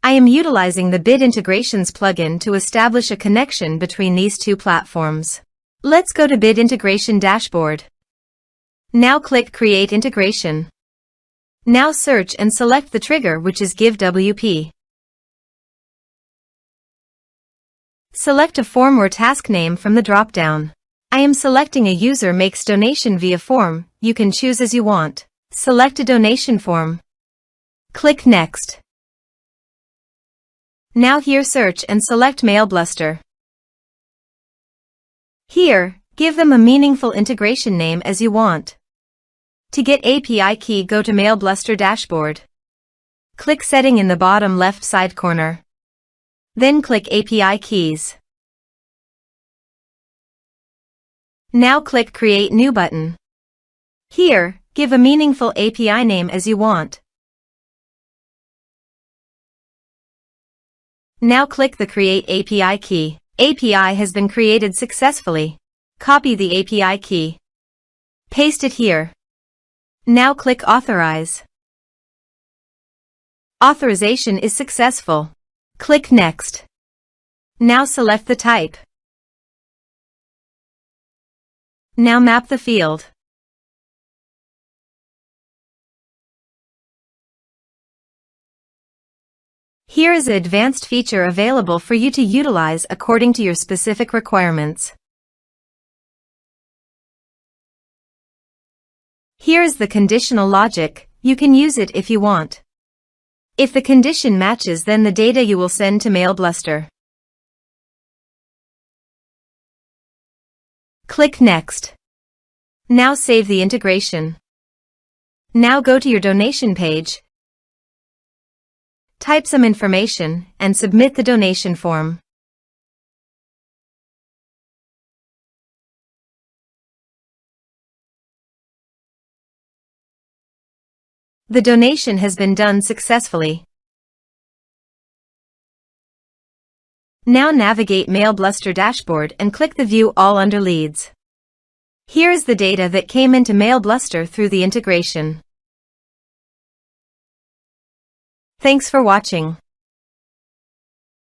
I am utilizing the Bid Integrations plugin to establish a connection between these two platforms. Let's go to Bid Integration Dashboard. Now click Create Integration. Now search and select the trigger, which is GiveWP. Select a form or task name from the drop-down. I am selecting a user makes donation via form. You can choose as you want. Select a donation form. Click Next. Now here search and select MailBluster. Here, give them a meaningful integration name as you want. To get API key, go to MailBluster dashboard. Click Setting in the bottom left side corner. Then click API keys. Now click Create New button. Here, give a meaningful API name as you want. Now click the Create API key. API has been created successfully. Copy the API key. Paste it here. Now click Authorize. Authorization is successful. Click Next. Now select the type. Now map the field. Here is an advanced feature available for you to utilize according to your specific requirements. Here is the conditional logic. You can use it if you want. If the condition matches, then the data you will send to MailBluster. Click Next. Now save the integration. Now go to your donation page. Type some information and submit the donation form. The donation has been done successfully. Now navigate MailBluster dashboard and click the View All under Leads. Here is the data that came into MailBluster through the integration. Thanks for watching.